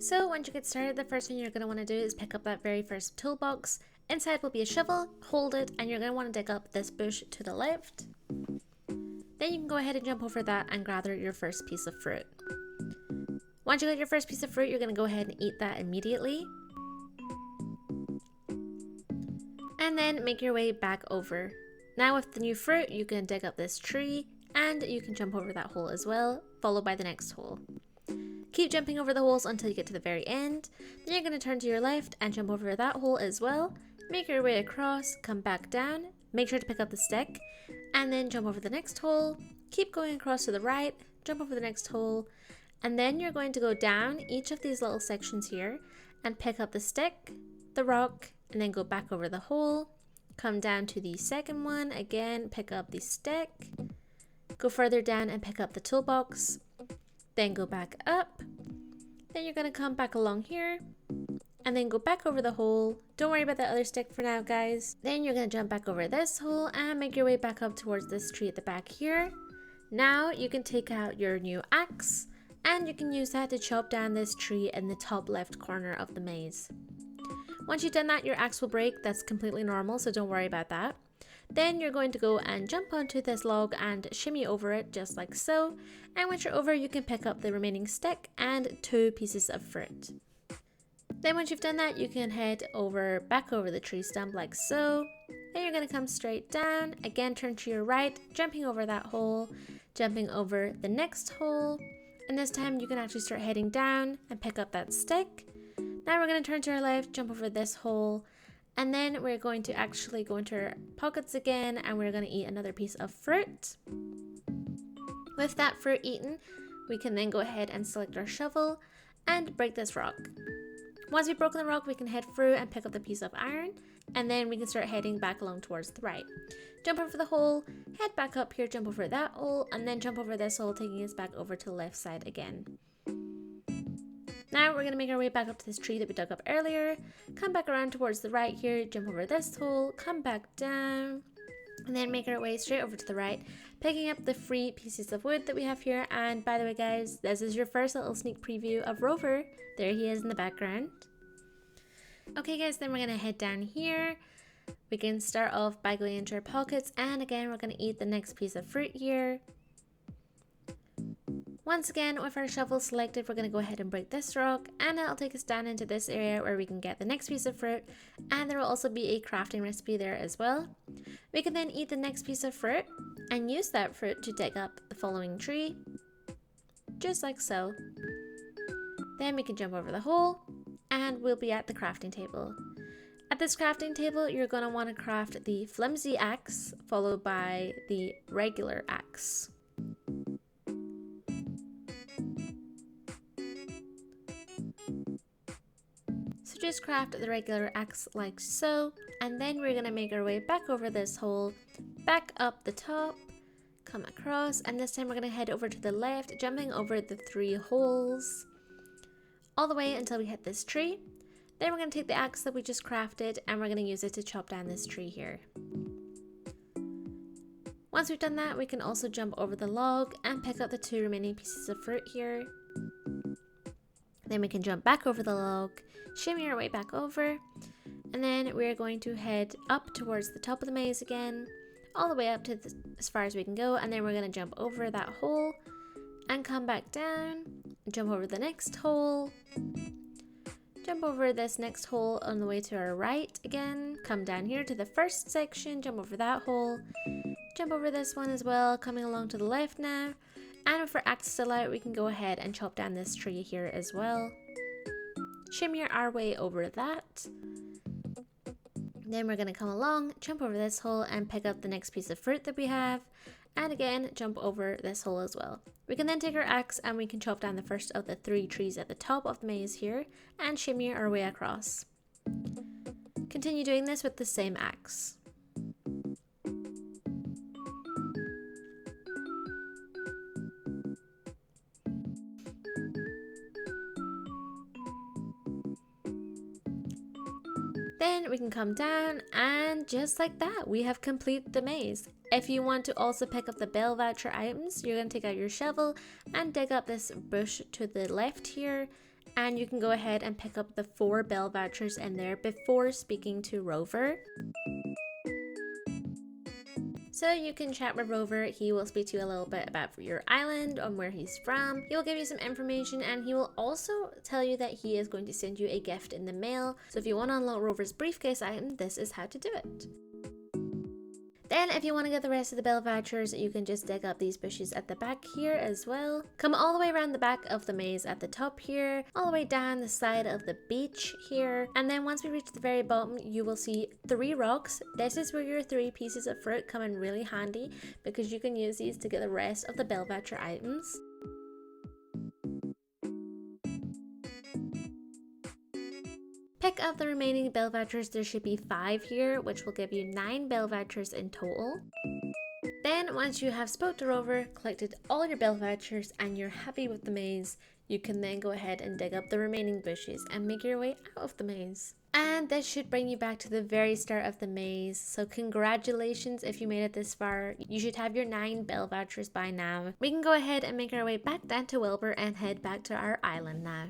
So once you get started, the first thing you're going to want to do is pick up that very first toolbox. Inside will be a shovel, hold it, and you're going to want to dig up this bush to the left. Then you can go ahead and jump over that and gather your first piece of fruit. Once you get your first piece of fruit, you're going to go ahead and eat that immediately. And then make your way back over. Now with the new fruit, you can dig up this tree and you can jump over that hole as well, followed by the next hole. Keep jumping over the holes until you get to the very end. Then you're going to turn to your left and jump over that hole as well. Make your way across, come back down, make sure to pick up the stick, and then jump over the next hole. Keep going across to the right, jump over the next hole, and then you're going to go down each of these little sections here and pick up the stick, the rock, and then go back over the hole. Come down to the second one, again pick up the stick, go further down and pick up the toolbox, then go back up. Then you're going to come back along here and then go back over the hole. Don't worry about the other stick for now, guys. Then you're going to jump back over this hole and make your way back up towards this tree at the back here. Now you can take out your new axe and you can use that to chop down this tree in the top left corner of the maze. Once you've done that, your axe will break. That's completely normal, so don't worry about that. Then you're going to go and jump onto this log and shimmy over it just like so. And once you're over, you can pick up the remaining stick and 2 pieces of fruit. Then once you've done that, you can head back over the tree stump like so. Then you're going to come straight down, again turn to your right, jumping over that hole, jumping over the next hole. And this time you can actually start heading down and pick up that stick. Now we're going to turn to our left, jump over this hole, and then we're going to actually go into our pockets again and we're going to eat another piece of fruit. With that fruit eaten, we can then go ahead and select our shovel and break this rock. Once we've broken the rock, we can head through and pick up the piece of iron, and then we can start heading back along towards the right. Jump over the hole, head back up here, jump over that hole, and then jump over this hole, taking us back over to the left side again. Now we're going to make our way back up to this tree that we dug up earlier, come back around towards the right here, jump over this hole, come back down, and then make our way straight over to the right, picking up the 3 pieces of wood that we have here. And by the way, guys, this is your first little sneak preview of Rover. There he is in the background. Okay guys, then we're going to head down here. We can start off by going into our pockets, and again we're going to eat the next piece of fruit here. Once again, with our shovel selected, we're going to go ahead and break this rock, and it'll take us down into this area where we can get the next piece of fruit, and there will also be a crafting recipe there as well. We can then eat the next piece of fruit and use that fruit to dig up the following tree, just like so. Then we can jump over the hole and we'll be at the crafting table. At this crafting table, you're going to want to craft the flimsy axe followed by the regular axe. So just craft the regular axe like so, and then we're going to make our way back over this hole, back up the top, come across, and this time we're going to head over to the left, jumping over the 3 holes all the way until we hit this tree. Then we're going to take the axe that we just crafted and we're going to use it to chop down this tree here. Once we've done that, we can also jump over the log and pick up the 2 remaining pieces of fruit here. Then we can jump back over the log, shimmy our way back over, and then we're going to head up towards the top of the maze again, all the way up to as far as we can go, and then we're going to jump over that hole and come back down, jump over the next hole, jump over this next hole on the way to our right again, come down here to the first section, jump over that hole, jump over this one as well, coming along to the left now. And if our axe is still out, we can go ahead and chop down this tree here as well. Shimmy our way over that. Then we're going to come along, jump over this hole and pick up the next piece of fruit that we have. And again, jump over this hole as well. We can then take our axe and we can chop down the first of the 3 trees at the top of the maze here and shimmy our way across. Continue doing this with the same axe. Then we can come down, and just like that, we have completed the maze. If you want to also pick up the Bell Voucher items, you're going to take out your shovel and dig up this bush to the left here, And you can go ahead and pick up the 4 Bell Vouchers in there before speaking to Rover. So you can chat with Rover. He will speak to you a little bit about your island and where he's from. He will give you some information, and he will also tell you that he is going to send you a gift in the mail. So if you want to unlock Rover's briefcase item, this is how to do it. Then if you want to get the rest of the Bell Vouchers, you can just dig up these bushes at the back here as well. Come all the way around the back of the maze at the top here, all the way down the side of the beach here. And then once we reach the very bottom, you will see 3 rocks. This is where your 3 pieces of fruit come in really handy, because you can use these to get the rest of the Bell Voucher items. Pick up the remaining Bell Vouchers. There should be 5 here, which will give you 9 Bell Vouchers in total. Then once you have spoke to Rover, collected all your Bell Vouchers, and you're happy with the maze, you can then go ahead and dig up the remaining bushes and make your way out of the maze. And this should bring you back to the very start of the maze. So congratulations if you made it this far. You should have your 9 Bell Vouchers by now. We can go ahead and make our way back down to Wilbur and head back to our island now.